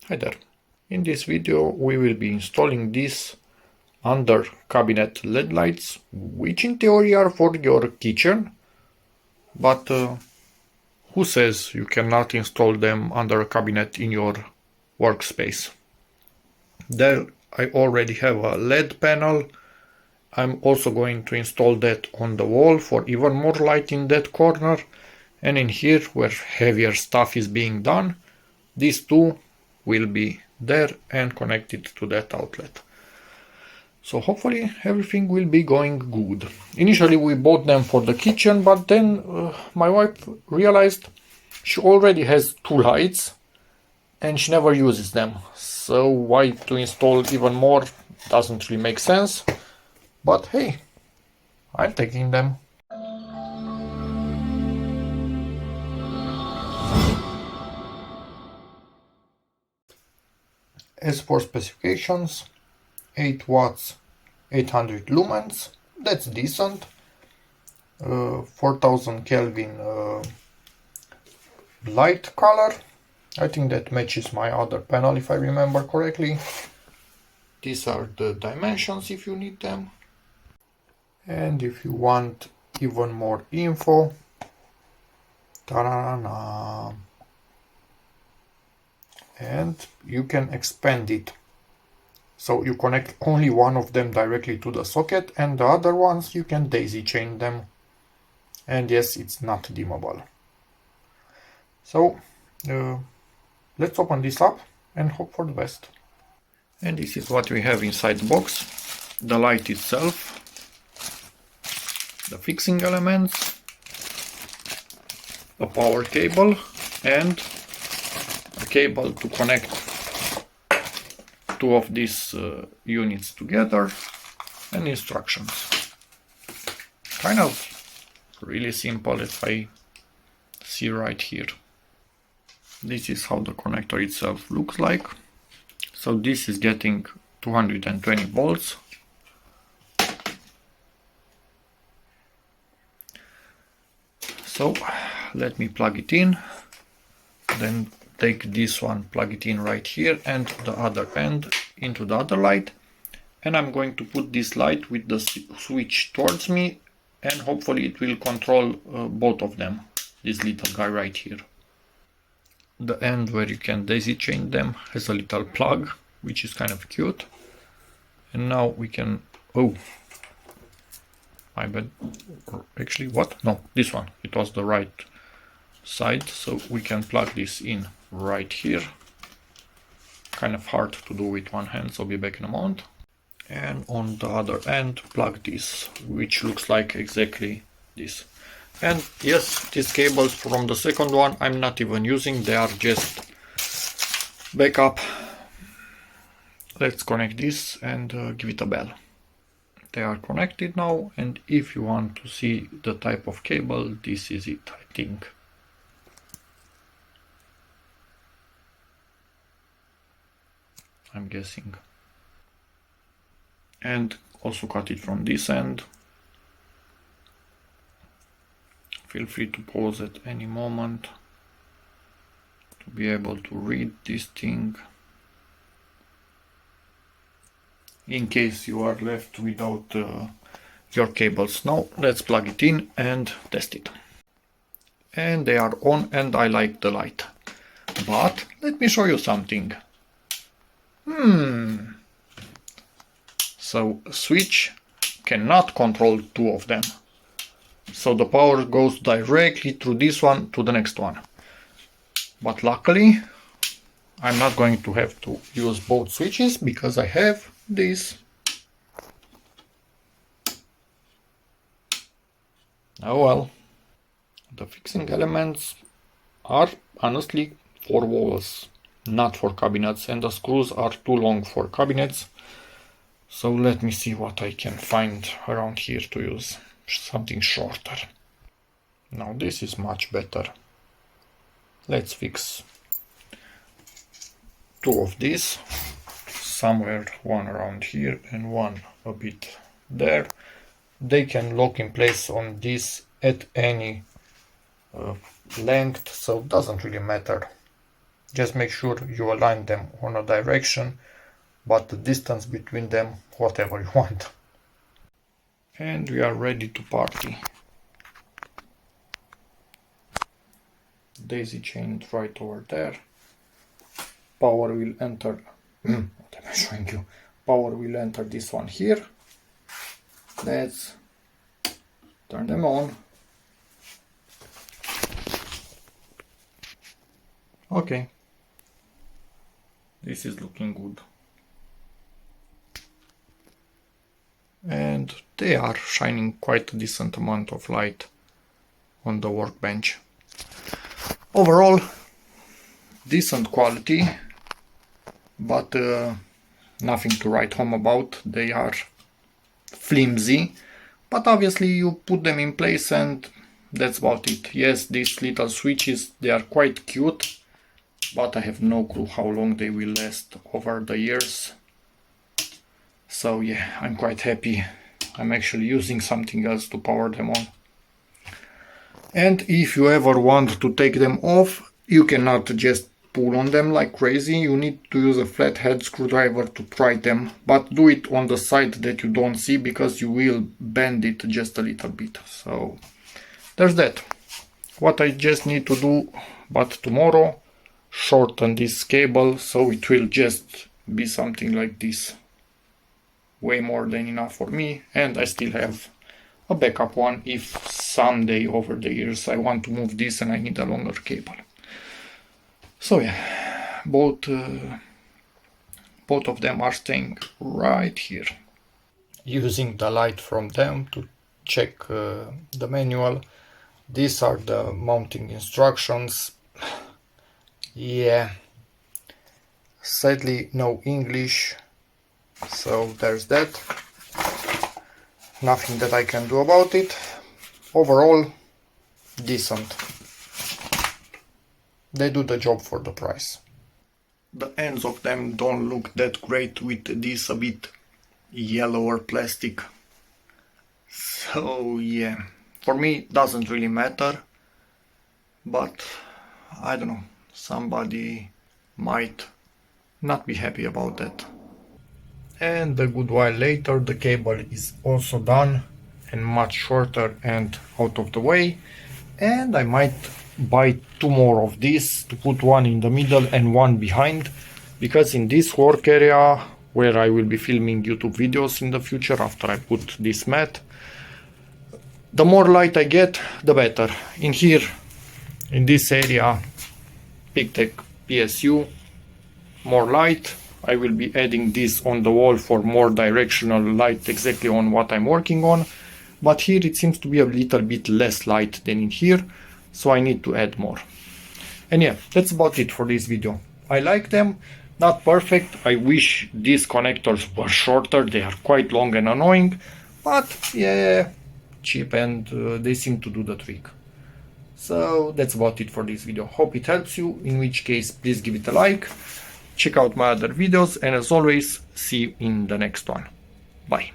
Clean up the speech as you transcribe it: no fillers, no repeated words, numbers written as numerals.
Hi there. In this video we will be installing these under cabinet LED lights, which in theory are for your kitchen, but who says you cannot install them under a cabinet in your workspace? There I already have a LED panel. I'm also going to install that on the wall for even more light in that corner, and in here where heavier stuff is being done, these two will be there and connected to that outlet. So hopefully everything will be going good. Initially we bought them for the kitchen, but then my wife realized she already has two lights and she never uses them. So why to install even more doesn't really make sense. But hey, I'm taking them. As for specifications, 8 watts, 800 lumens, that's decent. 4000 Kelvin light color. I think that matches my other panel if I remember correctly. These are the dimensions if you need them. And if you want even more info, ta-da-da-da, and you can expand it. So you connect only one of them directly to the socket, and the other ones you can daisy chain them. And yes, it's not dimmable. So let's open this up and hope for the best. And this is what we have inside the box. The light itself, the fixing elements, a power cable, and a cable to connect two of these units together, and instructions. Kind of really simple if I see right here. This is how the connector itself looks like. So this is getting 220 volts. So let me plug it in, then take this one, plug it in right here, and the other end into the other light. And I'm going to put this light with the switch towards me, and hopefully it will control both of them, this little guy right here. The end where you can daisy chain them has a little plug, which is kind of cute. And now we can, oh, my bad, actually what? No, this one, it was the right side, so we can plug this in right here. Kind of hard to do with one hand, so be back in a moment. And on the other end, plug this, which looks like exactly this. And yes, these cables from the second one I'm not even using, they are just backup. Let's connect this and give it a bell. They are connected now, and if you want to see the type of cable, this is it, I think. I'm guessing. And also cut it from this end. Feel free to pause at any moment to be able to read this thing, in case you are left without your cables. Now let's plug it in and test it. And they are on, and I like the light. But let me show you something. So switch cannot control two of them. So the power goes directly through this one to the next one. But luckily I'm not going to have to use both switches because I have this. Oh well. The fixing elements are honestly for walls, not for cabinets, and the screws are too long for cabinets. So let me see what I can find around here to use. Something shorter. Now this is much better. Let's fix two of these, somewhere, one around here and one a bit there. They can lock in place on this at any length, so it doesn't really matter. Just make sure you align them on a direction, but the distance between them, whatever you want. And we are ready to party. Daisy chain right over there. Power will enter. What am I showing you? Power will enter this one here. Let's turn them on. Okay. This is looking good. And they are shining quite a decent amount of light on the workbench. Overall, decent quality, but nothing to write home about. They are flimsy, but obviously you put them in place and that's about it. Yes, these little switches, they are quite cute, but I have no clue how long they will last over the years. So yeah, I'm quite happy. I'm actually using something else to power them on. And if you ever want to take them off, you cannot just pull on them like crazy. You need to use a flathead screwdriver to pry them, but do it on the side that you don't see, because you will bend it just a little bit. So there's that. What I just need to do, but tomorrow, shorten this cable so it will just be something like this. Way more than enough for me, and I still have a backup one if someday over the years I want to move this and I need a longer cable. So yeah, both of them are staying right here. Using the light from them to check the manual. These are the mounting instructions. Yeah, sadly no English, so there's that. Nothing that I can do about it. Overall, decent. They do the job for the price. The ends of them don't look that great with this a bit yellower plastic. So yeah, for me it doesn't really matter, but I don't know, somebody might not be happy about that. And a good while later the cable is also done and much shorter and out of the way, and I might buy 2 more of these to put one in the middle and one behind, because in this work area where I will be filming YouTube videos in the future after I put this mat, the more light I get, the better. In here, in this area, PicTech PSU, more light. I will be adding this on the wall for more directional light exactly on what I'm working on, but here it seems to be a little bit less light than in here, so I need to add more. And yeah, that's about it for this video. I like them, not perfect. I wish these connectors were shorter, they are quite long and annoying, but yeah, cheap, and they seem to do the trick. So that's about it for this video. Hope it helps you, in which case please give it a like. Check out my other videos, and as always, see you in the next one. Bye.